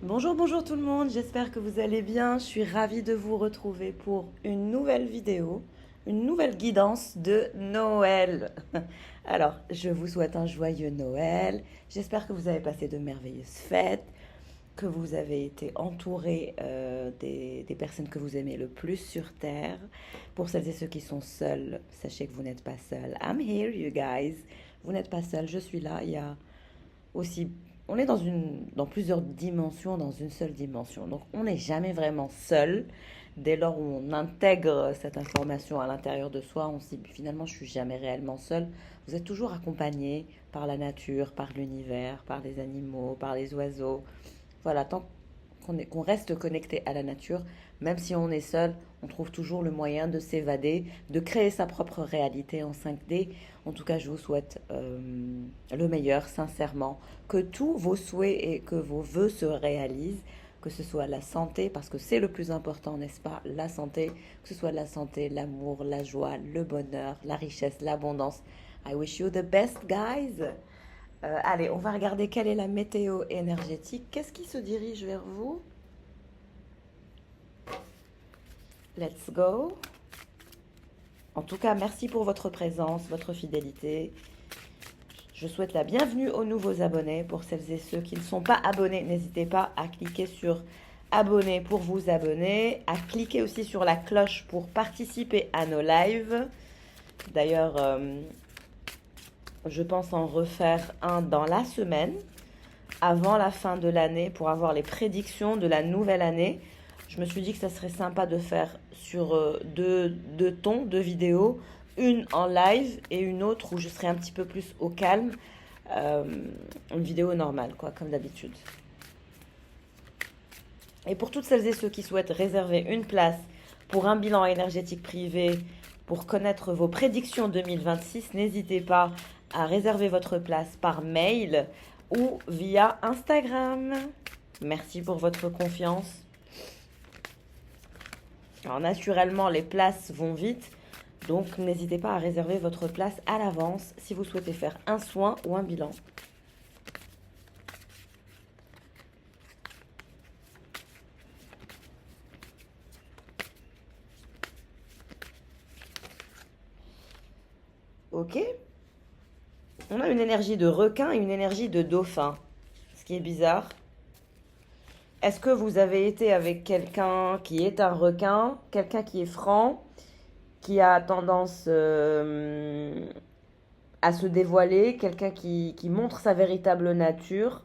Bonjour, bonjour tout le monde, j'espère que vous allez bien. Je suis ravie de vous retrouver pour une nouvelle vidéo, une nouvelle guidance de Noël. Alors, je vous souhaite un joyeux Noël. J'espère que vous avez passé de merveilleuses fêtes, que vous avez été entouré des personnes que vous aimez le plus sur Terre. Pour celles et ceux qui sont seuls, sachez que vous n'êtes pas seuls. I'm here, you guys. Vous n'êtes pas seuls, je suis là. Il y a aussi, on est dans plusieurs dimensions, dans une seule dimension. Donc, on n'est jamais vraiment seul. Dès lors où on intègre cette information à l'intérieur de soi, on se dit finalement, je suis jamais réellement seul. Vous êtes toujours accompagné par la nature, par l'univers, par les animaux, par les oiseaux. Voilà, tant qu'on reste connecté à la nature, même si on est seul, on trouve toujours le moyen de s'évader, de créer sa propre réalité en 5D. En tout cas, je vous souhaite le meilleur, sincèrement, que tous vos souhaits et que vos vœux se réalisent, que ce soit la santé, parce que c'est le plus important, n'est-ce pas? La santé, que ce soit la santé, l'amour, la joie, le bonheur, la richesse, l'abondance. I wish you the best, guys. Allez, on va regarder quelle est la météo énergétique. Qu'est-ce qui se dirige vers vous? Let's go. En tout cas, merci pour votre présence, votre fidélité. Je souhaite la bienvenue aux nouveaux abonnés. Pour celles et ceux qui ne sont pas abonnés, n'hésitez pas à cliquer sur abonner pour vous abonner, à cliquer aussi sur la cloche pour participer à nos lives. D'ailleurs, je pense en refaire un dans la semaine, avant la fin de l'année, pour avoir les prédictions de la nouvelle année. Je me suis dit que ça serait sympa de faire sur deux vidéos, une en live et une autre où je serai un petit peu plus au calme. Une vidéo normale, quoi, comme d'habitude. Et pour toutes celles et ceux qui souhaitent réserver une place pour un bilan énergétique privé, pour connaître vos prédictions 2026, n'hésitez pas à réserver votre place par mail ou via Instagram. Merci pour votre confiance. Alors naturellement, les places vont vite, donc n'hésitez pas à réserver votre place à l'avance si vous souhaitez faire un soin ou un bilan. Ok. On a une énergie de requin et une énergie de dauphin, ce qui est bizarre. Est-ce que vous avez été avec quelqu'un qui est un requin, quelqu'un qui est franc, qui a tendance à se dévoiler, quelqu'un qui montre sa véritable nature,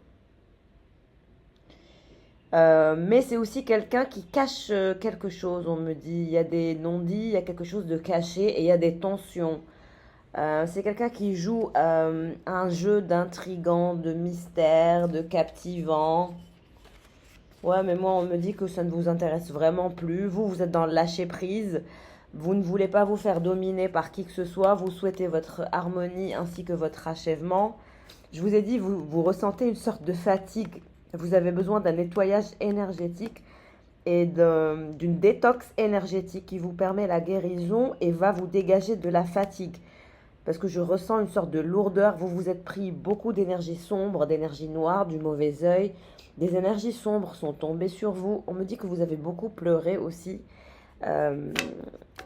mais c'est aussi quelqu'un qui cache quelque chose, on me dit. Il y a des non-dits, il y a quelque chose de caché et il y a des tensions. C'est quelqu'un qui joue un jeu d'intrigant, de mystère, de captivant. Ouais, mais moi, on me dit que ça ne vous intéresse vraiment plus. Vous êtes dans le lâcher-prise. Vous ne voulez pas vous faire dominer par qui que ce soit. Vous souhaitez votre harmonie ainsi que votre achèvement. Je vous ai dit, vous ressentez une sorte de fatigue. Vous avez besoin d'un nettoyage énergétique et d'une détox énergétique qui vous permet la guérison et va vous dégager de la fatigue. Parce que je ressens une sorte de lourdeur. Vous vous êtes pris beaucoup d'énergie sombre, d'énergie noire, du mauvais œil. Des énergies sombres sont tombées sur vous. On me dit que vous avez beaucoup pleuré aussi.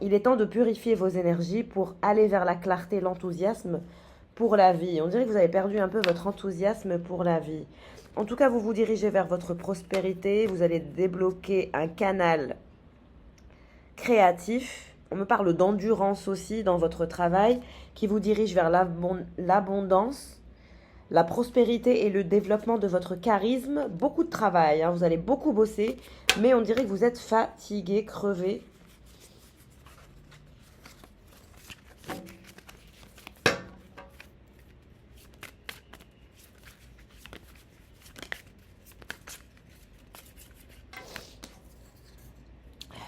Il est temps de purifier vos énergies pour aller vers la clarté, l'enthousiasme pour la vie. On dirait que vous avez perdu un peu votre enthousiasme pour la vie. En tout cas, vous vous dirigez vers votre prospérité. Vous allez débloquer un canal créatif. On me parle d'endurance aussi dans votre travail qui vous dirige vers l'abondance, la prospérité et le développement de votre charisme. Beaucoup de travail, hein, vous allez beaucoup bosser, mais on dirait que vous êtes fatigué, crevé.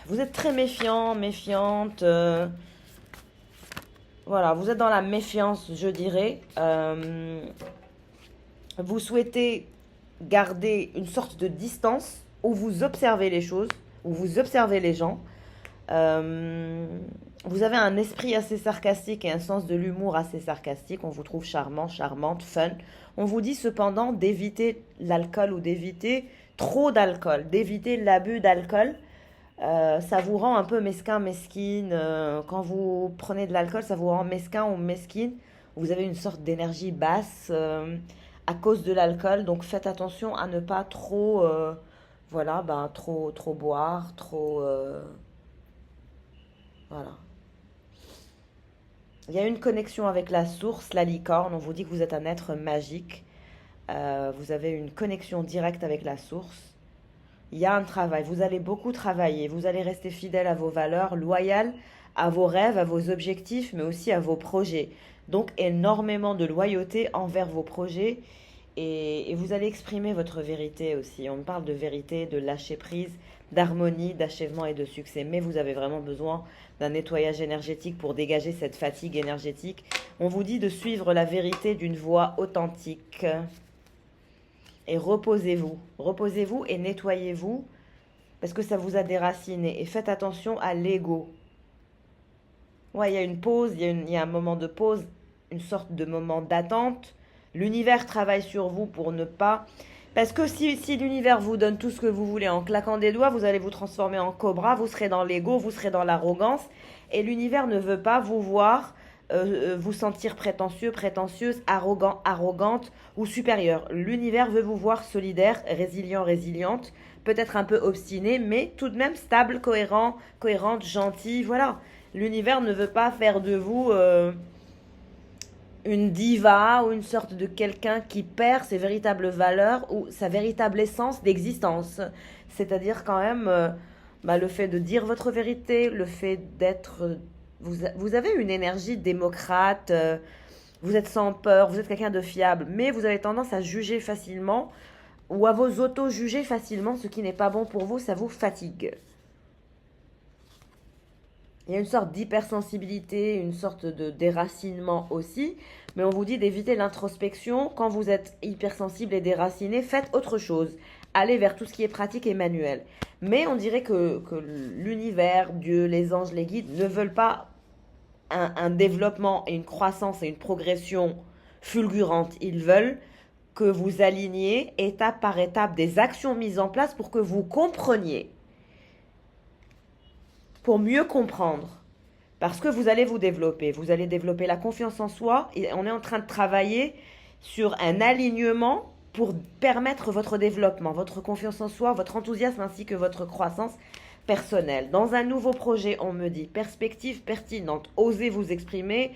Vous êtes très méfiant, méfiante. Voilà, vous êtes dans la méfiance, je dirais. Vous souhaitez garder une sorte de distance où vous observez les choses, où vous observez les gens. Vous avez un esprit assez sarcastique et un sens de l'humour assez sarcastique. On vous trouve charmant, charmante, fun. On vous dit cependant d'éviter l'alcool ou d'éviter trop d'alcool, d'éviter l'abus d'alcool. Ça vous rend un peu mesquin, mesquine. Quand vous prenez de l'alcool, ça vous rend mesquin ou mesquine. Vous avez une sorte d'énergie basse à cause de l'alcool. Donc faites attention à ne pas trop, voilà, ben, trop boire, trop, voilà. Il y a une connexion avec la source, la licorne. On vous dit que vous êtes un être magique. Vous avez une connexion directe avec la source. Il y a un travail. Vous allez beaucoup travailler. Vous allez rester fidèle à vos valeurs, loyal à vos rêves, à vos objectifs, mais aussi à vos projets. Donc énormément de loyauté envers vos projets. Et vous allez exprimer votre vérité aussi. On parle de vérité, de lâcher prise, d'harmonie, d'achèvement et de succès. Mais vous avez vraiment besoin d'un nettoyage énergétique pour dégager cette fatigue énergétique. On vous dit de suivre la vérité d'une voix authentique. Et reposez-vous. Reposez-vous et nettoyez-vous parce que ça vous a déraciné. Et faites attention à l'ego. Ouais, il y a une pause, il y a un moment de pause, une sorte de moment d'attente. L'univers travaille sur vous pour ne pas... Parce que si l'univers vous donne tout ce que vous voulez en claquant des doigts, vous allez vous transformer en cobra, vous serez dans l'ego, vous serez dans l'arrogance. Et l'univers ne veut pas vous voir vous sentir prétentieux, prétentieuse, arrogant, arrogante ou supérieure. L'univers veut vous voir solidaire, résilient, résiliente, peut-être un peu obstiné, mais tout de même stable, cohérent, cohérente, gentil. Voilà. L'univers ne veut pas faire de vous une diva ou une sorte de quelqu'un qui perd ses véritables valeurs ou sa véritable essence d'existence. C'est-à-dire quand même le fait de dire votre vérité, le fait d'être... Vous avez une énergie démocrate, vous êtes sans peur, vous êtes quelqu'un de fiable, mais vous avez tendance à juger facilement ou à vous auto-juger facilement, ce qui n'est pas bon pour vous, ça vous fatigue. Il y a une sorte d'hypersensibilité, une sorte de déracinement aussi, mais on vous dit d'éviter l'introspection. Quand vous êtes hypersensible et déraciné, faites autre chose. Allez vers tout ce qui est pratique et manuel. Mais on dirait que l'univers, Dieu, les anges, les guides ne veulent pas un développement et une croissance et une progression fulgurante. Ils veulent que vous aligniez étape par étape des actions mises en place pour que vous compreniez. Pour mieux comprendre. Parce que vous allez vous développer. Vous allez développer la confiance en soi. Et on est en train de travailler sur un alignement pour permettre votre développement, votre confiance en soi, votre enthousiasme ainsi que votre croissance personnelle. Dans un nouveau projet, on me dit perspective pertinente. Osez vous exprimer.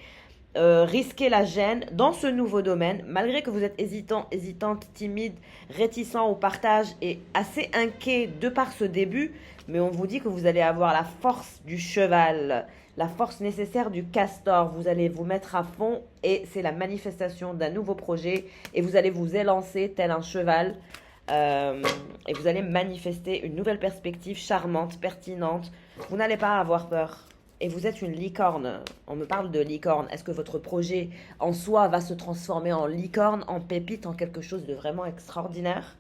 Risquer la gêne dans ce nouveau domaine, malgré que vous êtes hésitant, hésitante, timide, réticent au partage et assez inquiet de par ce début, mais on vous dit que vous allez avoir la force du cheval, la force nécessaire du castor. Vous allez vous mettre à fond et c'est la manifestation d'un nouveau projet et vous allez vous élancer tel un cheval et vous allez manifester une nouvelle perspective charmante, pertinente. Vous n'allez pas avoir peur. Et vous êtes une licorne. On me parle de licorne. Est-ce que votre projet en soi va se transformer en licorne, en pépite, en quelque chose de vraiment extraordinaire?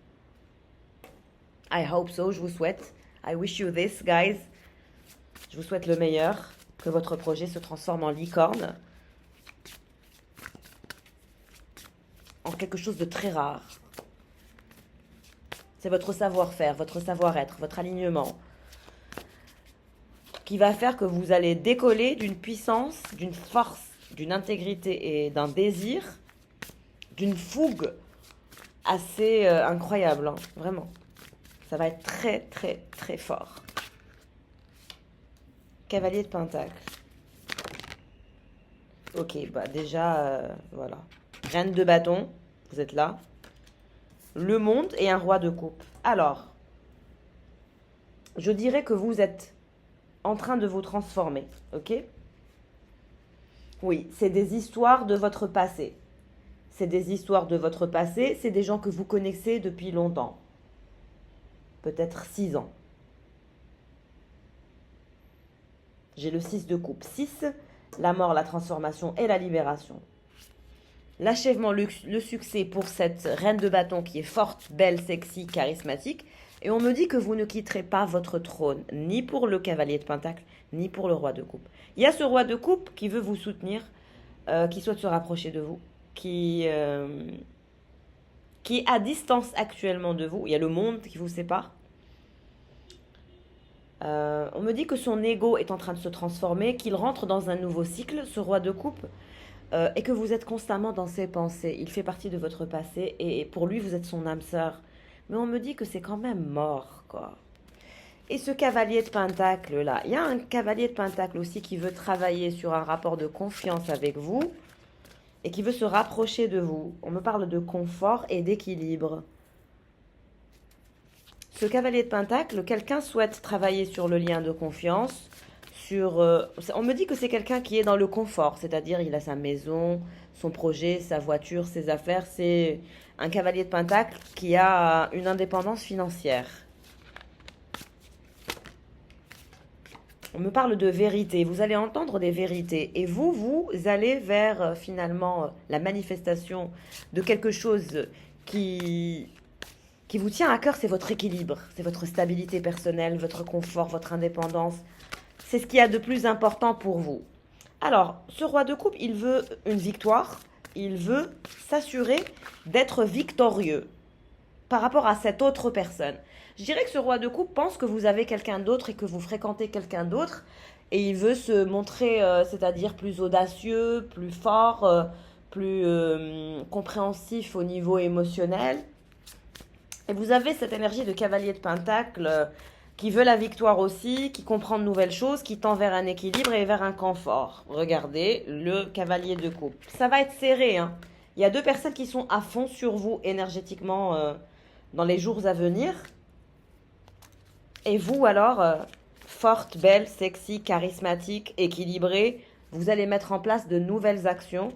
I hope so. Je vous souhaite. I wish you this, guys. Je vous souhaite le meilleur. Que votre projet se transforme en licorne. En quelque chose de très rare. C'est votre savoir-faire, votre savoir-être, votre alignement qui va faire que vous allez décoller d'une puissance, d'une force, d'une intégrité et d'un désir, d'une fougue assez incroyable, hein, vraiment. Ça va être très, très, très fort. Cavalier de Pentacle. Ok, bah déjà, voilà. Reine de bâton, vous êtes là. Le monde et un roi de coupe. Alors, je dirais que vous êtes en train de vous transformer, ok? Oui, c'est des histoires de votre passé. C'est des histoires de votre passé, c'est des gens que vous connaissez depuis longtemps. Peut-être 6 ans. J'ai le 6 de coupe. 6, la mort, la transformation et la libération. L'achèvement, le succès pour cette reine de bâton qui est forte, belle, sexy, charismatique. Et on me dit que vous ne quitterez pas votre trône, ni pour le cavalier de Pentacle, ni pour le roi de coupe. Il y a ce roi de coupe qui veut vous soutenir, qui souhaite se rapprocher de vous, qui est à distance actuellement de vous. Il y a le monde qui vous sépare. On me dit que son ego est en train de se transformer, qu'il rentre dans un nouveau cycle, ce roi de coupe, et que vous êtes constamment dans ses pensées. Il fait partie de votre passé, et pour lui, vous êtes son âme sœur. Mais on me dit que c'est quand même mort, quoi. Et ce cavalier de pentacle là, il y a un cavalier de pentacle aussi qui veut travailler sur un rapport de confiance avec vous et qui veut se rapprocher de vous. On me parle de confort et d'équilibre. Ce cavalier de pentacle, quelqu'un souhaite travailler sur le lien de confiance, on me dit que c'est quelqu'un qui est dans le confort, c'est-à-dire il a sa maison, son projet, sa voiture, ses affaires. C'est un cavalier de pentacle qui a une indépendance financière. On me parle de vérité. Vous allez entendre des vérités. Et vous allez vers finalement la manifestation de quelque chose qui vous tient à cœur. C'est votre équilibre, c'est votre stabilité personnelle, votre confort, votre indépendance. C'est ce qu'il y a de plus important pour vous. Alors, ce roi de coupe, il veut une victoire. Il veut s'assurer d'être victorieux par rapport à cette autre personne. Je dirais que ce roi de coupe pense que vous avez quelqu'un d'autre et que vous fréquentez quelqu'un d'autre. Et il veut se montrer, c'est-à-dire plus audacieux, plus fort, plus compréhensif au niveau émotionnel. Et vous avez cette énergie de cavalier de pentacle qui veut la victoire aussi, qui comprend de nouvelles choses, qui tend vers un équilibre et vers un confort. Regardez, le cavalier de coupe. Ça va être serré, hein. Il y a deux personnes qui sont à fond sur vous énergétiquement dans les jours à venir. Et vous alors, forte, belle, sexy, charismatique, équilibrée, vous allez mettre en place de nouvelles actions.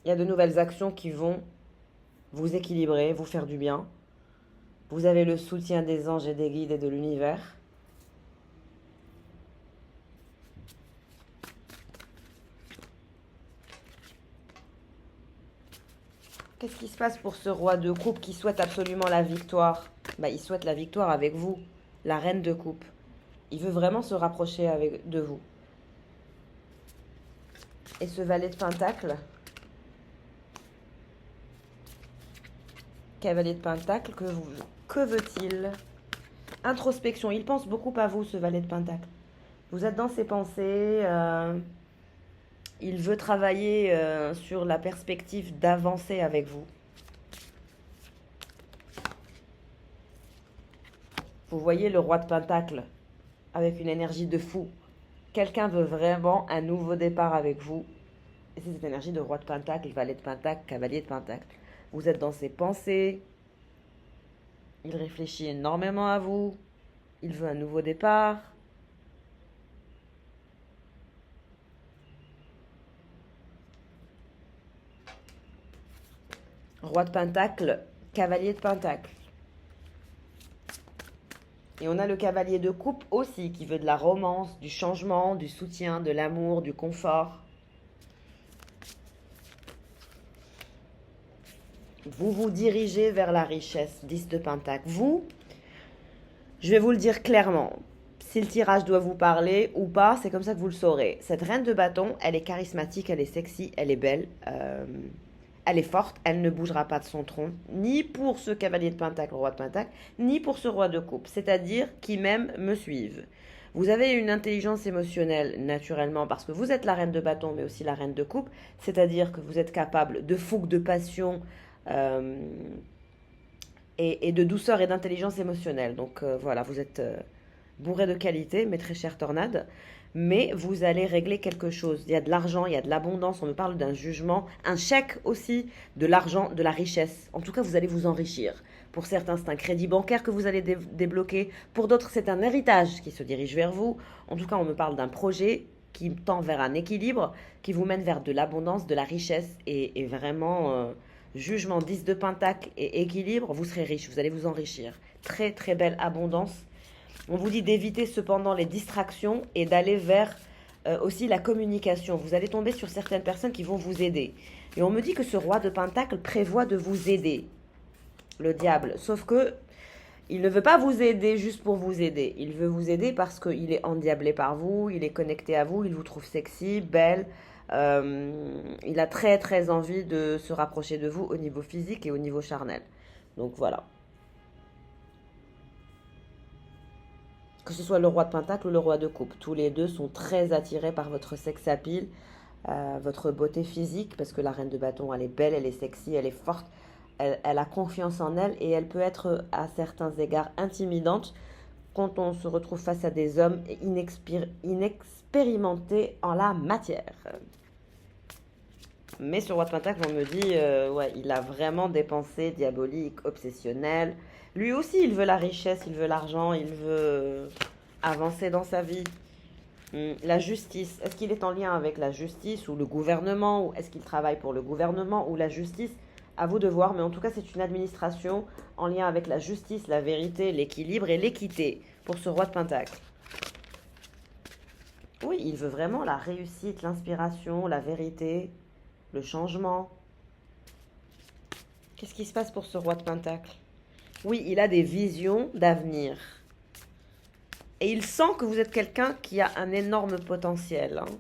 Il y a de nouvelles actions qui vont vous équilibrer, vous faire du bien. Vous avez le soutien des anges et des guides et de l'univers. Qu'est-ce qui se passe pour ce roi de coupe qui souhaite absolument la victoire? Il souhaite la victoire avec vous, la reine de coupe. Il veut vraiment se rapprocher de vous. Et ce valet de pentacle, cavalier de pentacle, que veut-il? Introspection, il pense beaucoup à vous, ce valet de pentacle. Vous êtes dans ses pensées, il veut travailler sur la perspective d'avancer avec vous. Vous voyez le roi de pentacle avec une énergie de fou. Quelqu'un veut vraiment un nouveau départ avec vous. Et c'est cette énergie de roi de pentacle, valet de pentacle, cavalier de pentacle. Vous êtes dans ses pensées. Il réfléchit énormément à vous. Il veut un nouveau départ. Roi de pentacle, cavalier de pentacle. Et on a le cavalier de coupe aussi, qui veut de la romance, du changement, du soutien, de l'amour, du confort. Vous vous dirigez vers la richesse, 10 de pentacle. Vous, je vais vous le dire clairement, si le tirage doit vous parler ou pas, c'est comme ça que vous le saurez. Cette reine de bâton, elle est charismatique, elle est sexy, elle est belle, elle est forte, elle ne bougera pas de son trône, ni pour ce cavalier de pentacle, roi de pentacle, ni pour ce roi de coupe, c'est-à-dire qui même me suivent. Vous avez une intelligence émotionnelle naturellement parce que vous êtes la reine de bâton, mais aussi la reine de coupe, c'est-à-dire que vous êtes capable de fougue, de passion et de douceur et d'intelligence émotionnelle. Donc voilà, vous êtes bourré de qualité, mes très chères tornades. Mais vous allez régler quelque chose. Il y a de l'argent, il y a de l'abondance, on me parle d'un jugement, un chèque aussi, de l'argent, de la richesse. En tout cas, vous allez vous enrichir. Pour certains, c'est un crédit bancaire que vous allez débloquer. Pour d'autres, c'est un héritage qui se dirige vers vous. En tout cas, on me parle d'un projet qui tend vers un équilibre, qui vous mène vers de l'abondance, de la richesse et vraiment jugement, 10 de pentacle et équilibre. Vous serez riche, vous allez vous enrichir. Très, très belle abondance. On vous dit d'éviter cependant les distractions et d'aller vers aussi la communication. Vous allez tomber sur certaines personnes qui vont vous aider. Et on me dit que ce roi de pentacle prévoit de vous aider, le diable. Sauf que Il ne veut pas vous aider juste pour vous aider. Il veut vous aider parce qu'il est endiablé par vous, il est connecté à vous, il vous trouve sexy, belle. Il a très très envie de se rapprocher de vous au niveau physique et au niveau charnel. Donc voilà. Que ce soit le roi de Pentacle ou le roi de coupe, tous les deux sont très attirés par votre sex appeal, votre beauté physique, parce que la reine de bâton, elle est belle, elle est sexy, elle est forte, elle a confiance en elle et elle peut être à certains égards intimidante quand on se retrouve face à des hommes inexpérimentés en la matière. Mais ce roi de Pentacle, on me dit, ouais, il a vraiment des pensées diaboliques, obsessionnelles. Lui aussi, il veut la richesse, il veut l'argent, il veut avancer dans sa vie. La justice, est-ce qu'il est en lien avec la justice ou le gouvernement, ou est-ce qu'il travaille pour le gouvernement ou la justice? À vous de voir, mais en tout cas, c'est une administration en lien avec la justice, la vérité, l'équilibre et l'équité pour ce roi de Pentacle. Oui, il veut vraiment la réussite, l'inspiration, la vérité, le changement. Qu'est-ce qui se passe pour ce roi de Pentacle? Oui, il a des visions d'avenir. Et il sent que vous êtes quelqu'un qui a un énorme potentiel. Hein.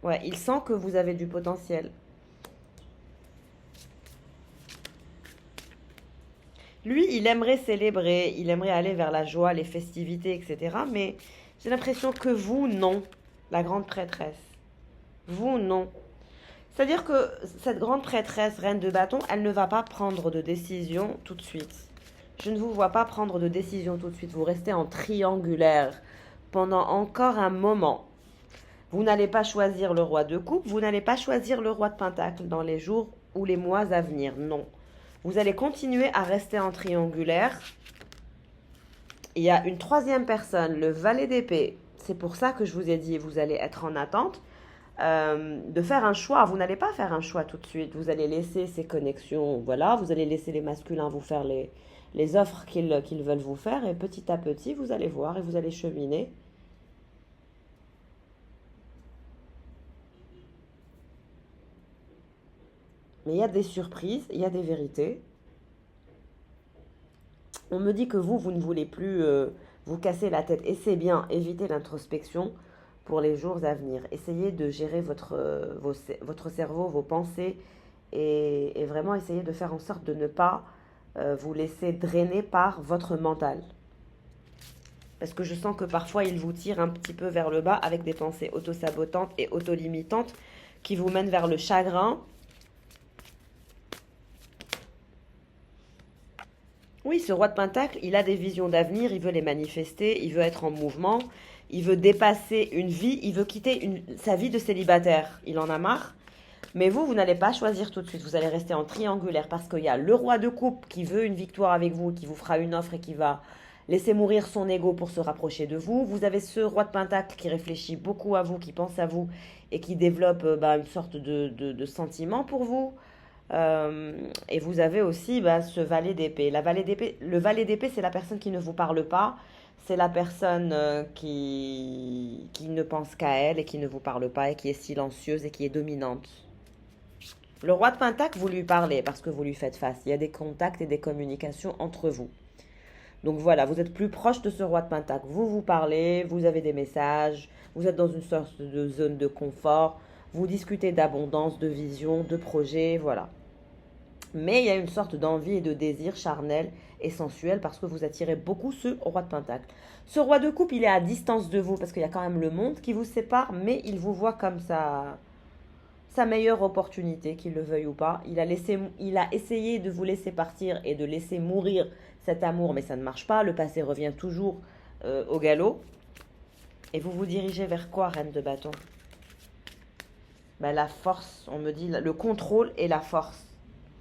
Ouais, il sent que vous avez du potentiel. Lui, il aimerait célébrer, il aimerait aller vers la joie, les festivités, etc. Mais j'ai l'impression que vous, non. La grande prêtresse. Vous, non. C'est-à-dire que cette grande prêtresse, reine de bâton, elle ne va pas prendre de décision tout de suite. Je ne vous vois pas prendre de décision tout de suite. Vous restez en triangulaire pendant encore un moment. Vous n'allez pas choisir le roi de coupe, vous n'allez pas choisir le roi de pentacle dans les jours ou les mois à venir. Non. Vous allez continuer à rester en triangulaire. Il y a une troisième personne, le valet d'épée. C'est pour ça que je vous ai dit, vous allez être en attente. De faire un choix. Vous n'allez pas faire un choix tout de suite. Vous allez laisser ces connexions, voilà. Vous allez laisser les masculins vous faire les offres qu'ils veulent vous faire. Et petit à petit, vous allez voir et vous allez cheminer. Mais il y a des surprises, il y a des vérités. On me dit que vous ne voulez plus vous casser la tête. Et c'est bien, évitez l'introspection pour les jours à venir. Essayez de gérer votre cerveau, vos pensées et vraiment essayez de faire en sorte de ne pas vous laisser drainer par votre mental. Parce que je sens que parfois il vous tire un petit peu vers le bas avec des pensées autosabotantes et autolimitantes qui vous mènent vers le chagrin. Oui, ce roi de Pentacle, il a des visions d'avenir, il veut les manifester, il veut être en mouvement, il veut dépasser une vie, il veut quitter sa vie de célibataire. Il en a marre. Mais vous n'allez pas choisir tout de suite, vous allez rester en triangulaire parce qu'il y a le roi de coupe qui veut une victoire avec vous, qui vous fera une offre et qui va laisser mourir son ego pour se rapprocher de vous. Vous avez ce roi de Pentacle qui réfléchit beaucoup à vous, qui pense à vous et qui développe une sorte de sentiment pour vous. Et vous avez aussi ce valet d'épée. Le valet d'épée, c'est la personne qui ne vous parle pas. C'est la personne qui ne pense qu'à elle et qui ne vous parle pas et qui est silencieuse et qui est dominante. Le roi de Pentacle, vous lui parlez parce que vous lui faites face. Il y a des contacts et des communications entre vous. Donc voilà, vous êtes plus proche de ce roi de Pentacle. Vous parlez, vous avez des messages, vous êtes dans une sorte de zone de confort. Vous discutez d'abondance, de vision, de projet, voilà. Mais il y a une sorte d'envie et de désir charnel et sensuel parce que vous attirez beaucoup ce roi de Pentacle. Ce roi de coupe, il est à distance de vous parce qu'il y a quand même le monde qui vous sépare, mais il vous voit comme sa meilleure opportunité, qu'il le veuille ou pas. Il a essayé de vous laisser partir et de laisser mourir cet amour, mais ça ne marche pas. Le passé revient toujours au galop. Et vous vous dirigez vers quoi, reine de bâton? La force, on me dit, le contrôle et la force.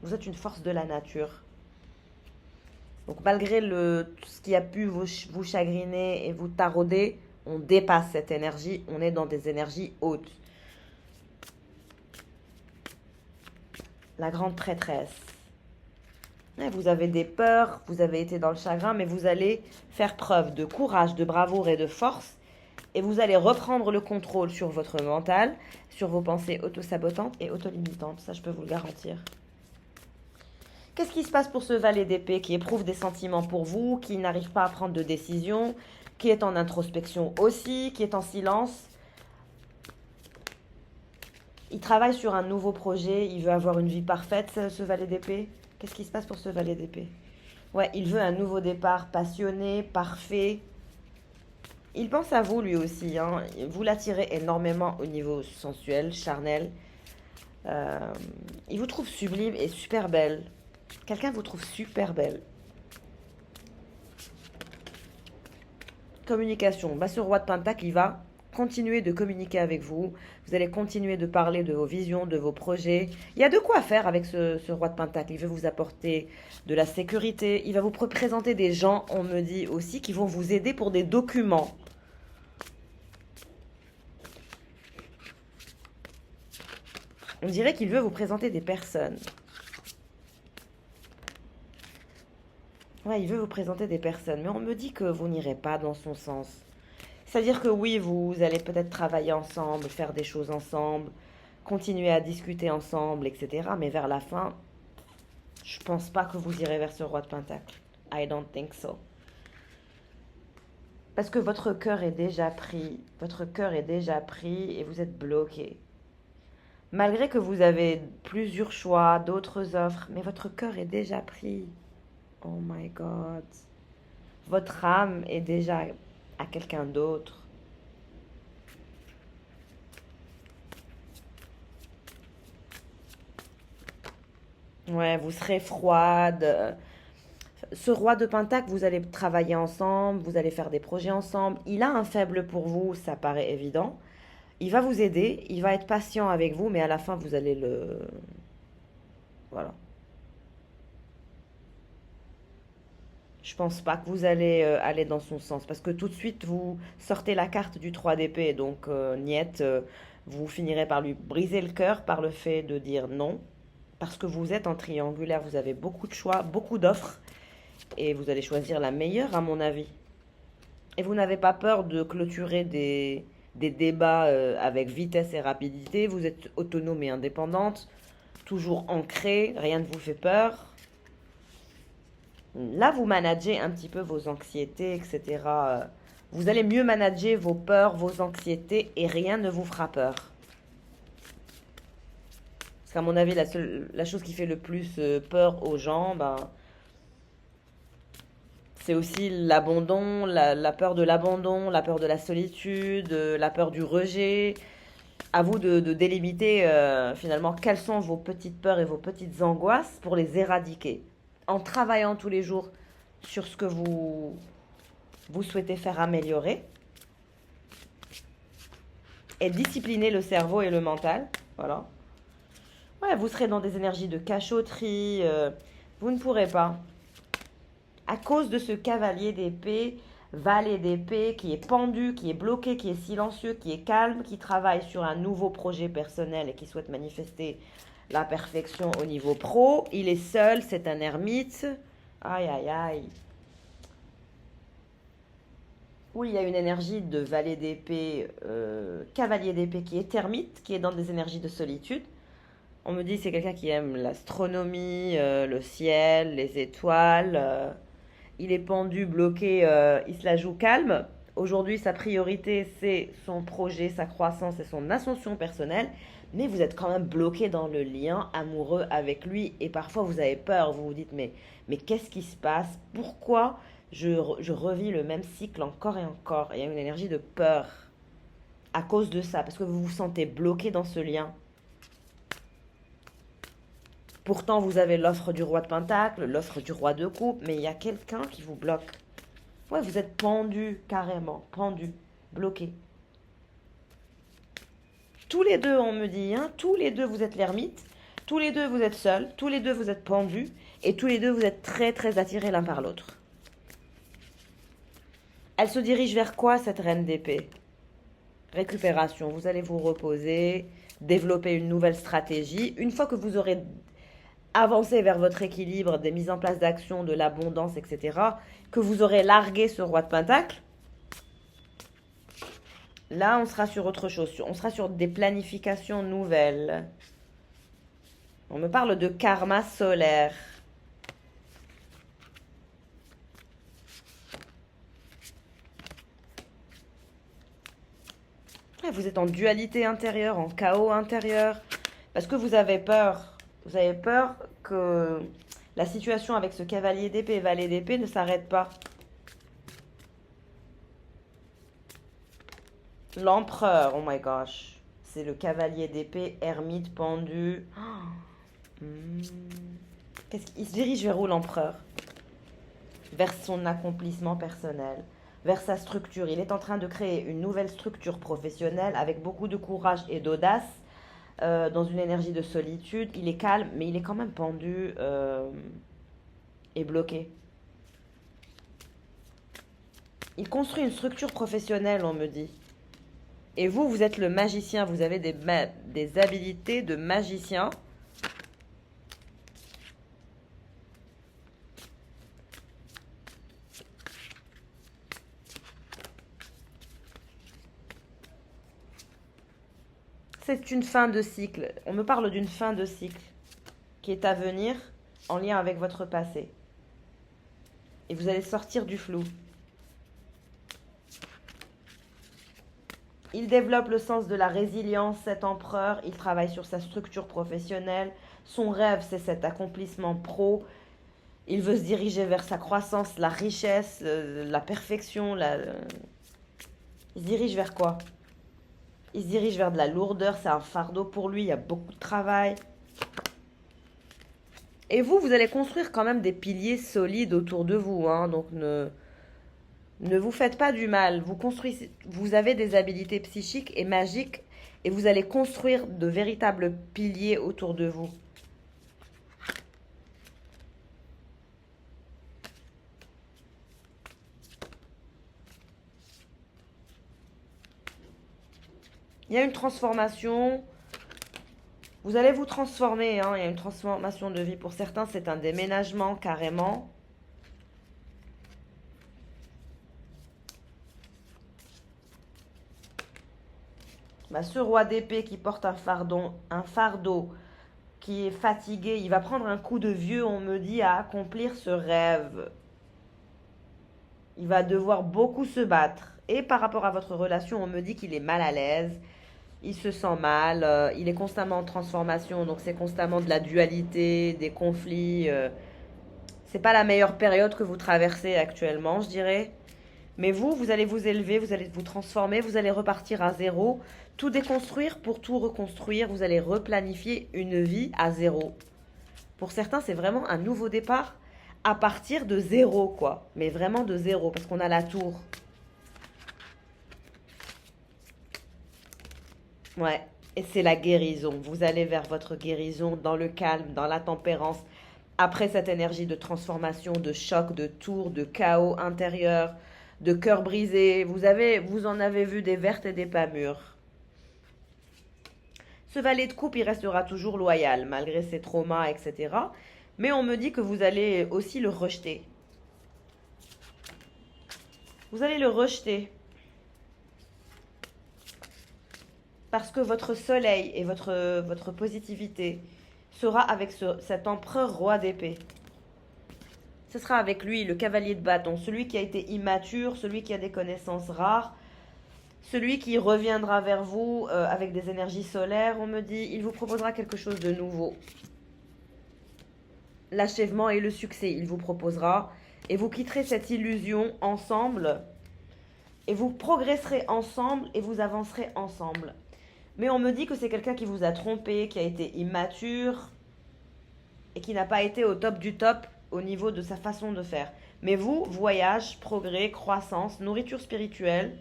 Vous êtes une force de la nature. Donc malgré tout ce qui a pu vous chagriner et vous tarauder, on dépasse cette énergie. On est dans des énergies hautes. La grande prêtresse. Vous avez des peurs, vous avez été dans le chagrin, mais vous allez faire preuve de courage, de bravoure et de force. Et vous allez reprendre le contrôle sur votre mental, sur vos pensées autosabotantes et autolimitantes. Ça, je peux vous le garantir. Qu'est-ce qui se passe pour ce valet d'épée qui éprouve des sentiments pour vous, qui n'arrive pas à prendre de décision, qui est en introspection aussi, qui est en silence? Il travaille sur un nouveau projet, il veut avoir une vie parfaite, ce valet d'épée. Qu'est-ce qui se passe pour ce valet d'épée? Ouais, il veut un nouveau départ passionné, parfait. Il pense à vous lui aussi, hein. Vous l'attirez énormément au niveau sensuel, charnel. Euh, il vous trouve sublime et super belle. Quelqu'un vous trouve super belle. Communication. Bah, ce roi de Pentacle, il va continuer de communiquer avec vous. Vous allez continuer de parler de vos visions, de vos projets. Il y a de quoi faire avec ce roi de Pentacle. Il veut vous apporter de la sécurité. Il va vous présenter des gens, on me dit aussi, qui vont vous aider pour des documents. On dirait qu'il veut vous présenter des personnes. Ouais, il veut vous présenter des personnes, mais on me dit que vous n'irez pas dans son sens. C'est-à-dire que oui, vous allez peut-être travailler ensemble, faire des choses ensemble, continuer à discuter ensemble, etc. Mais vers la fin, je pense pas que vous irez vers ce roi de Pentacle. I don't think so. Parce que votre cœur est déjà pris. Votre cœur est déjà pris et vous êtes bloqué. Malgré que vous avez plusieurs choix, d'autres offres, mais votre cœur est déjà pris. Oh my God. Votre âme est déjà à quelqu'un d'autre. Ouais, vous serez froide. Ce roi de Pentacle, vous allez travailler ensemble, vous allez faire des projets ensemble. Il a un faible pour vous, ça paraît évident. Il va vous aider, il va être patient avec vous, mais à la fin, vous allez le... Voilà. Je pense pas que vous allez aller dans son sens, parce que tout de suite, vous sortez la carte du 3 d'épée, donc niette, vous finirez par lui briser le cœur par le fait de dire non, parce que vous êtes en triangulaire, vous avez beaucoup de choix, beaucoup d'offres, et vous allez choisir la meilleure à mon avis. Et vous n'avez pas peur de clôturer des débats avec vitesse et rapidité, vous êtes autonome et indépendante, toujours ancrée, rien ne vous fait peur. Là, vous managez un petit peu vos anxiétés, etc. Vous allez mieux manager vos peurs, vos anxiétés, et rien ne vous fera peur. Parce qu'à mon avis, la chose qui fait le plus peur aux gens, ben, c'est aussi l'abandon, la peur de l'abandon, la peur de la solitude, la peur du rejet. À vous de délimiter finalement quelles sont vos petites peurs et vos petites angoisses pour les éradiquer. En travaillant tous les jours sur ce que vous souhaitez faire améliorer et discipliner le cerveau et le mental. Voilà. Ouais, vous serez dans des énergies de cachotterie. Vous ne pourrez pas. À cause de ce cavalier d'épée, valet d'épée, qui est pendu, qui est bloqué, qui est silencieux, qui est calme, qui travaille sur un nouveau projet personnel et qui souhaite manifester la perfection au niveau pro. Il est seul, c'est un ermite. Aïe, aïe, aïe. Oui, il y a une énergie de valet d'épée, cavalier d'épée qui est ermite, qui est dans des énergies de solitude. On me dit que c'est quelqu'un qui aime l'astronomie, le ciel, les étoiles. Il est pendu, bloqué, il se la joue calme. Aujourd'hui, sa priorité, c'est son projet, sa croissance et son ascension personnelle. Mais vous êtes quand même bloqué dans le lien amoureux avec lui. Et parfois, vous avez peur. Vous vous dites, mais qu'est-ce qui se passe? Pourquoi je revis le même cycle encore et encore? Il y a une énergie de peur à cause de ça. Parce que vous vous sentez bloqué dans ce lien. Pourtant, vous avez l'offre du roi de Pentacle, l'offre du roi de coupe, mais il y a quelqu'un qui vous bloque. Ouais, vous êtes pendu, carrément, pendu, bloqué. Tous les deux, on me dit, hein, tous les deux, vous êtes l'ermite, tous les deux, vous êtes seuls, tous les deux, vous êtes pendus, et tous les deux, vous êtes très, très attirés l'un par l'autre. Elle se dirige vers quoi, cette reine d'épée? Récupération, vous allez vous reposer, développer une nouvelle stratégie. Une fois que vous aurez avancé vers votre équilibre, des mises en place d'actions, de l'abondance, etc., que vous aurez largué ce roi de Pentacle, là, on sera sur autre chose. On sera sur des planifications nouvelles. On me parle de karma solaire. Ouais, vous êtes en dualité intérieure, en chaos intérieur, parce que vous avez peur. Vous avez peur que la situation avec ce cavalier d'épée et valet d'épée ne s'arrête pas. L'empereur, oh my gosh. C'est le cavalier d'épée, ermite, pendu. Hmm. Il se dirige vers où l'empereur? Vers son accomplissement personnel, vers sa structure. Il est en train de créer une nouvelle structure professionnelle avec beaucoup de courage et d'audace, dans une énergie de solitude. Il est calme, mais il est quand même pendu et bloqué. Il construit une structure professionnelle, on me dit. Et vous, vous êtes le magicien, vous avez des habilités de magicien. C'est une fin de cycle. On me parle d'une fin de cycle qui est à venir en lien avec votre passé. Et vous allez sortir du flou. Il développe le sens de la résilience, cet empereur. Il travaille sur sa structure professionnelle. Son rêve, c'est cet accomplissement pro. Il veut se diriger vers sa croissance, la richesse, la perfection. Il se dirige vers quoi? Il se dirige vers de la lourdeur, c'est un fardeau pour lui, il y a beaucoup de travail. Et vous, vous allez construire quand même des piliers solides autour de vous, hein, donc ne vous faites pas du mal. Vous avez des habilités psychiques et magiques et vous allez construire de véritables piliers autour de vous. Il y a une transformation. Vous allez vous transformer, hein. Il y a une transformation de vie. Pour certains, c'est un déménagement carrément. Ce roi d'épée qui porte un fardeau, qui est fatigué, il va prendre un coup de vieux, on me dit, à accomplir ce rêve. Il va devoir beaucoup se battre. Et par rapport à votre relation, on me dit qu'il est mal à l'aise. Il se sent mal, il est constamment en transformation, donc c'est constamment de la dualité, des conflits. C'est pas la meilleure période que vous traversez actuellement, je dirais. Mais vous allez vous élever, vous allez vous transformer, vous allez repartir à zéro, tout déconstruire pour tout reconstruire, vous allez replanifier une vie à zéro. Pour certains, c'est vraiment un nouveau départ à partir de zéro, quoi. Mais vraiment de zéro, parce qu'on a la tour. Ouais, et c'est la guérison. Vous allez vers votre guérison dans le calme, dans la tempérance. Après cette énergie de transformation, de choc, de tour, de chaos intérieur, de cœur brisé, vous en avez vu des vertes et des pas mûres. Ce valet de coupe, il restera toujours loyal, malgré ses traumas, etc. Mais on me dit que vous allez aussi le rejeter. Vous allez le rejeter. Parce que votre soleil et votre positivité sera avec cet empereur roi d'épée. Ce sera avec lui, le cavalier de bâton, celui qui a été immature, celui qui a des connaissances rares, celui qui reviendra vers vous avec des énergies solaires, on me dit, il vous proposera quelque chose de nouveau. L'achèvement et le succès, il vous proposera. Et vous quitterez cette illusion ensemble. Et vous progresserez ensemble et vous avancerez ensemble. Mais on me dit que c'est quelqu'un qui vous a trompé, qui a été immature et qui n'a pas été au top du top au niveau de sa façon de faire. Mais vous, voyage, progrès, croissance, nourriture spirituelle.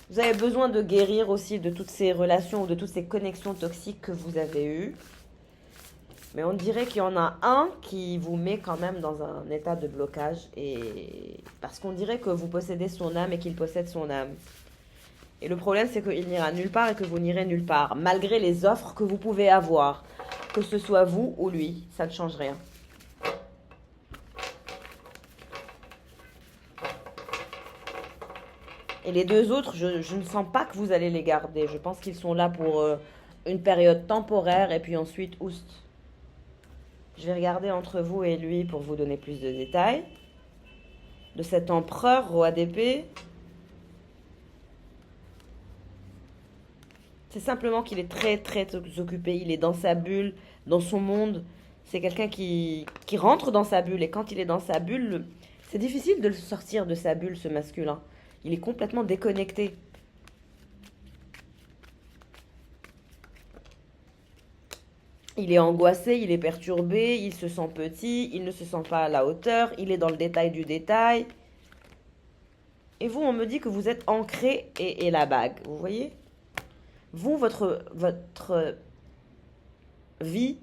Vous avez besoin de guérir aussi de toutes ces relations ou de toutes ces connexions toxiques que vous avez eues. Mais on dirait qu'il y en a un qui vous met quand même dans un état de blocage. Et parce qu'on dirait que vous possédez son âme et qu'il possède son âme. Et le problème, c'est qu'il n'ira nulle part et que vous n'irez nulle part. Malgré les offres que vous pouvez avoir. Que ce soit vous ou lui, ça ne change rien. Et les deux autres, je ne sens pas que vous allez les garder. Je pense qu'ils sont là pour une période temporaire et puis ensuite, oust. Je vais regarder entre vous et lui pour vous donner plus de détails. De cet empereur, roi d'épée. C'est simplement qu'il est très très occupé, il est dans sa bulle, dans son monde. C'est quelqu'un qui rentre dans sa bulle et quand il est dans sa bulle, c'est difficile de le sortir de sa bulle, ce masculin. Il est complètement déconnecté. Il est angoissé, il est perturbé, il se sent petit, il ne se sent pas à la hauteur, il est dans le détail du détail. Et vous, on me dit que vous êtes ancré et la bague, vous voyez? Vous, votre vie,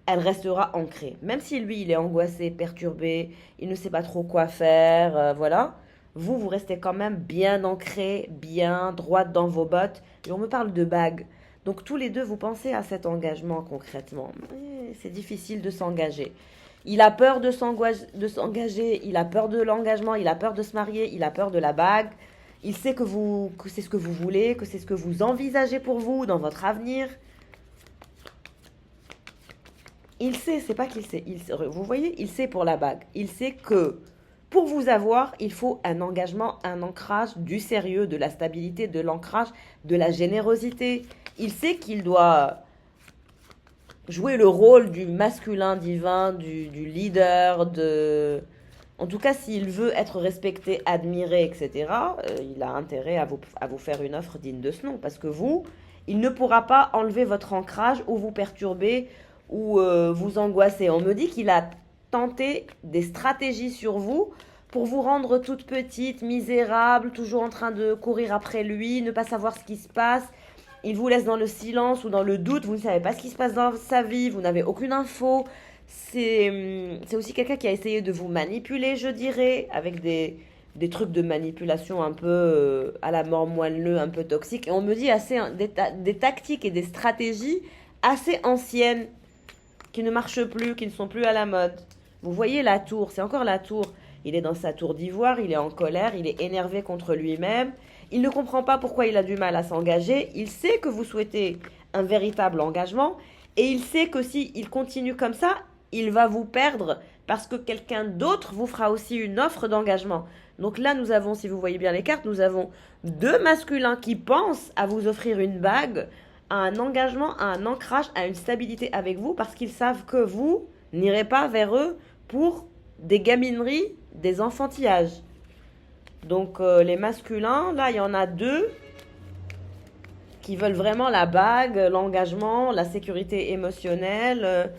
elle restera ancrée. Même si lui, il est angoissé, perturbé, il ne sait pas trop quoi faire, voilà. Vous, vous restez quand même bien ancré, bien droite dans vos bottes. Et on me parle de bague. Donc tous les deux, vous pensez à cet engagement concrètement. C'est difficile de s'engager. Il a peur de s'engager, il a peur de l'engagement, il a peur de se marier, il a peur de la bague. Il sait que c'est ce que vous voulez, que c'est ce que vous envisagez pour vous dans votre avenir. Il sait, c'est pas qu'il sait. Vous voyez, il sait pour la bague. Il sait que pour vous avoir, il faut un engagement, un ancrage, du sérieux, de la stabilité, de l'ancrage, de la générosité. Il sait qu'il doit jouer le rôle du masculin divin, du leader, en tout cas, s'il veut être respecté, admiré, etc., il a intérêt à vous faire une offre digne de ce nom. Parce que vous, il ne pourra pas enlever votre ancrage ou vous perturber ou vous angoisser. On me dit qu'il a tenté des stratégies sur vous pour vous rendre toute petite, misérable, toujours en train de courir après lui, ne pas savoir ce qui se passe. Il vous laisse dans le silence ou dans le doute, vous ne savez pas ce qui se passe dans sa vie, vous n'avez aucune info. C'est aussi quelqu'un qui a essayé de vous manipuler, je dirais, avec des trucs de manipulation un peu à la mort moelleux, un peu toxique. Et on me dit des tactiques et des stratégies assez anciennes qui ne marchent plus, qui ne sont plus à la mode. Vous voyez la tour, c'est encore la tour. Il est dans sa tour d'ivoire, il est en colère, il est énervé contre lui-même. Il ne comprend pas pourquoi il a du mal à s'engager. Il sait que vous souhaitez un véritable engagement. Et il sait que s'il continue comme ça, il va vous perdre parce que quelqu'un d'autre vous fera aussi une offre d'engagement. Donc là, nous avons, si vous voyez bien les cartes, nous avons deux masculins qui pensent à vous offrir une bague, à un engagement, à un ancrage, à une stabilité avec vous parce qu'ils savent que vous n'irez pas vers eux pour des gamineries, des enfantillages. Donc les masculins, là, il y en a deux qui veulent vraiment la bague, l'engagement, la sécurité émotionnelle,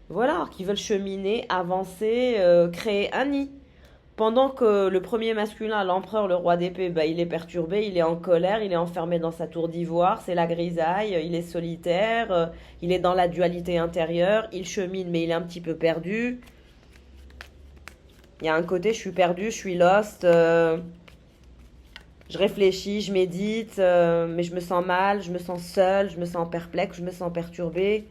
voilà, qui veulent cheminer, avancer, créer un nid. Pendant que le premier masculin, l'empereur, le roi d'épée, il est perturbé, il est en colère, il est enfermé dans sa tour d'ivoire, c'est la grisaille, il est solitaire, il est dans la dualité intérieure, il chemine mais il est un petit peu perdu. Il y a un côté, je suis perdu, je suis lost, je réfléchis, je médite, mais je me sens mal, je me sens seule, je me sens perplexe, je me sens perturbée.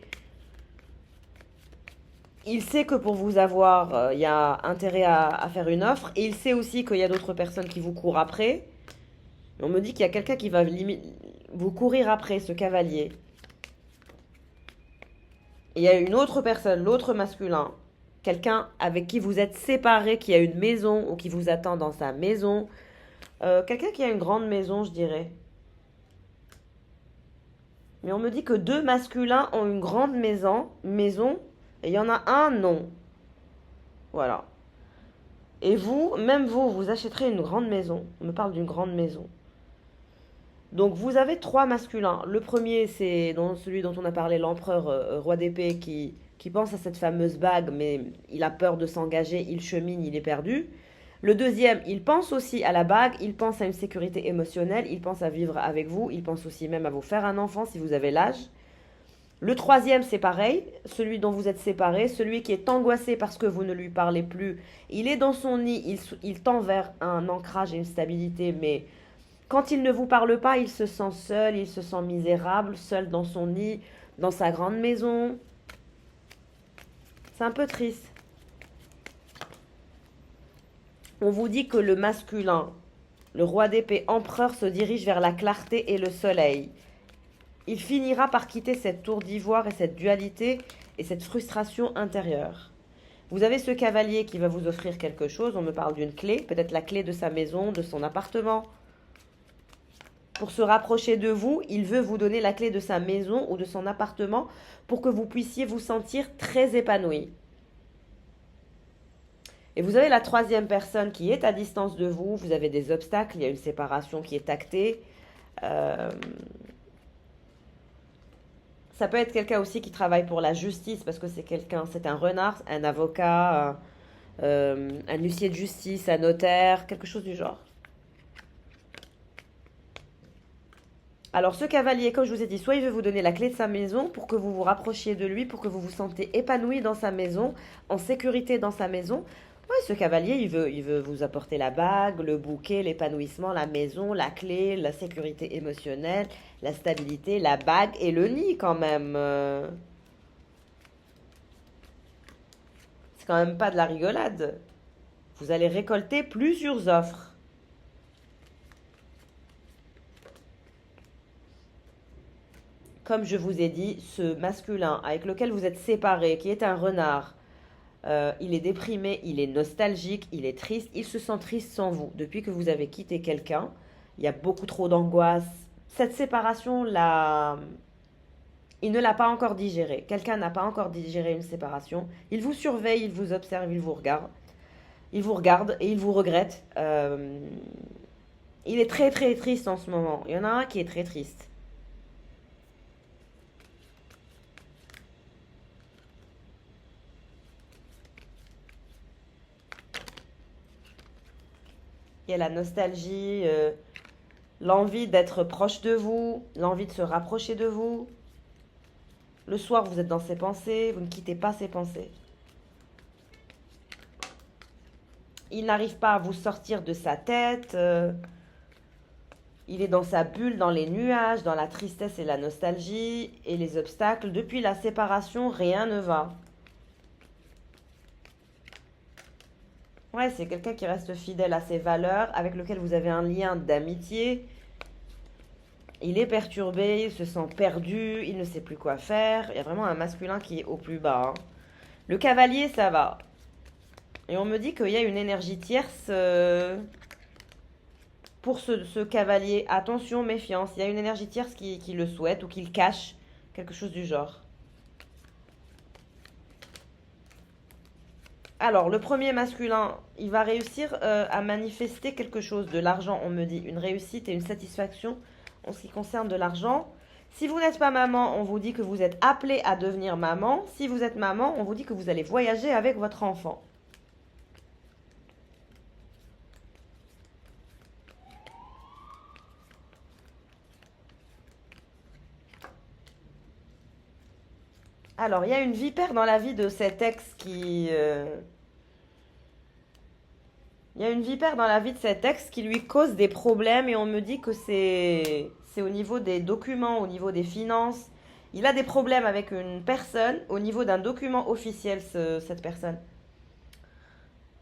Il sait que pour vous avoir, il y a intérêt à faire une offre. Et il sait aussi qu'il y a d'autres personnes qui vous courent après. On me dit qu'il y a quelqu'un qui va vous courir après, ce cavalier. Et il y a une autre personne, l'autre masculin, quelqu'un avec qui vous êtes séparés, qui a une maison ou qui vous attend dans sa maison. Quelqu'un qui a une grande maison, je dirais. Mais on me dit que deux masculins ont une grande maison, et il y en a un non. Voilà. Et vous, même vous, vous achèterez une grande maison. On me parle d'une grande maison. Donc vous avez trois masculins. Le premier, c'est celui dont on a parlé, l'empereur roi d'épée, qui pense à cette fameuse bague, mais il a peur de s'engager, il chemine, il est perdu. Le deuxième, il pense aussi à la bague, il pense à une sécurité émotionnelle, il pense à vivre avec vous, il pense aussi même à vous faire un enfant si vous avez l'âge. Le troisième, c'est pareil, celui dont vous êtes séparés, celui qui est angoissé parce que vous ne lui parlez plus. Il est dans son nid, il tend vers un ancrage et une stabilité, mais quand il ne vous parle pas, il se sent seul, il se sent misérable, seul dans son nid, dans sa grande maison. C'est un peu triste. On vous dit que le masculin, le roi d'épée empereur, se dirige vers la clarté et le soleil. Il finira par quitter cette tour d'ivoire et cette dualité et cette frustration intérieure. Vous avez ce cavalier qui va vous offrir quelque chose. On me parle d'une clé, peut-être la clé de sa maison, de son appartement. pour se rapprocher de vous. Il veut vous donner la clé de sa maison ou de son appartement pour que vous puissiez vous sentir très épanoui. Et vous avez la troisième personne qui est à distance de vous. Vous avez des obstacles, il y a une séparation qui est actée. Euh, Ça peut être quelqu'un aussi qui travaille pour la justice parce que c'est un renard, un avocat, un huissier de justice, un notaire, quelque chose du genre. Alors ce cavalier, comme je vous ai dit, soit il veut vous donner la clé de sa maison pour que vous vous rapprochiez de lui, pour que vous vous sentez épanoui dans sa maison, en sécurité dans sa maison. Ouais, ce cavalier, il veut vous apporter la bague, le bouquet, l'épanouissement, la maison, la clé, la sécurité émotionnelle, la stabilité, la bague et le nid quand même. C'est quand même pas de la rigolade. Vous allez récolter plusieurs offres. Comme je vous ai dit, ce masculin avec lequel vous êtes séparés, qui est un renard, il est déprimé, il est nostalgique, il est triste, il se sent triste sans vous. Depuis que vous avez quitté quelqu'un, il y a beaucoup trop d'angoisse. Cette séparation, il ne l'a pas encore digérée. Quelqu'un n'a pas encore digéré une séparation. Il vous surveille, il vous observe, il vous regarde. Il vous regarde et il vous regrette. Il est très très triste en ce moment. Il y en a un qui est très triste. Il y a la nostalgie, l'envie d'être proche de vous, l'envie de se rapprocher de vous. Le soir, vous êtes dans ses pensées, vous ne quittez pas ses pensées. Il n'arrive pas à vous sortir de sa tête. Il est dans sa bulle, dans les nuages, dans la tristesse et la nostalgie et les obstacles. Depuis la séparation, rien ne va. Ouais, c'est quelqu'un qui reste fidèle à ses valeurs, avec lequel vous avez un lien d'amitié. Il est perturbé, il se sent perdu, il ne sait plus quoi faire. Il y a vraiment un masculin qui est au plus bas, hein. Le cavalier, ça va. Et on me dit qu'il y a une énergie tierce pour ce cavalier. Attention, méfiance. Il y a une énergie tierce qui le souhaite ou qui le cache. Quelque chose du genre. Alors, le premier masculin, il va réussir à manifester quelque chose, de l'argent, on me dit, une réussite et une satisfaction en ce qui concerne de l'argent. Si vous n'êtes pas maman, on vous dit que vous êtes appelé à devenir maman. Si vous êtes maman, on vous dit que vous allez voyager avec votre enfant. Alors, il y a une vipère dans la vie de cet ex qui... Il y a une vipère dans la vie de cet ex qui lui cause des problèmes et on me dit que c'est au niveau des documents, au niveau des finances. Il a des problèmes avec une personne au niveau d'un document officiel, cette personne.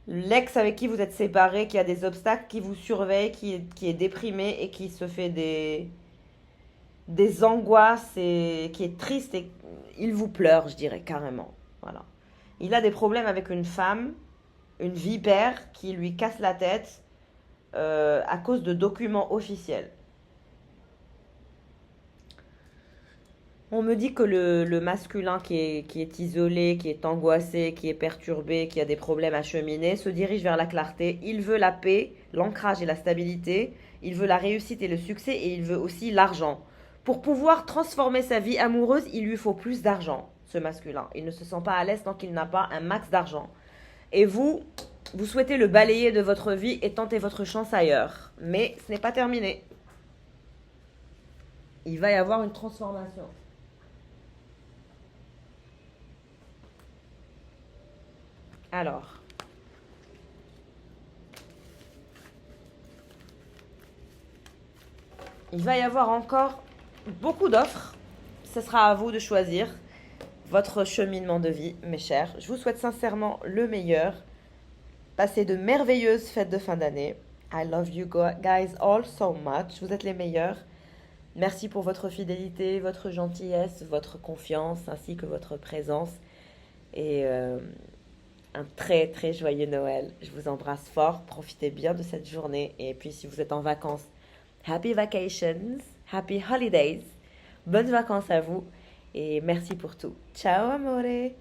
L'ex avec qui vous êtes séparés, qui a des obstacles, qui vous surveille, qui est déprimé et qui se fait des angoisses et qui est triste et il vous pleure, je dirais carrément. Voilà. Il a des problèmes avec une femme, une vipère qui lui casse la tête à cause de documents officiels. On me dit que le masculin qui est isolé, qui est angoissé, qui est perturbé, qui a des problèmes à cheminer, se dirige vers la clarté. Il veut la paix, l'ancrage et la stabilité. Il veut la réussite et le succès et il veut aussi l'argent. Pour pouvoir transformer sa vie amoureuse, il lui faut plus d'argent, ce masculin. Il ne se sent pas à l'aise tant qu'il n'a pas un max d'argent. Et vous souhaitez le balayer de votre vie et tenter votre chance ailleurs. Mais ce n'est pas terminé. Il va y avoir une transformation. Alors, il va y avoir encore beaucoup d'offres. Ce sera à vous de choisir votre cheminement de vie, mes chers. Je vous souhaite sincèrement le meilleur. Passez de merveilleuses fêtes de fin d'année. I love you guys all so much. Vous êtes les meilleurs. Merci pour votre fidélité, votre gentillesse, votre confiance, ainsi que votre présence. Et un très très joyeux Noël. Je vous embrasse fort. Profitez bien de cette journée. Et puis si vous êtes en vacances, Happy vacations, happy holidays, bonnes vacances à vous et merci pour tout. Ciao amore!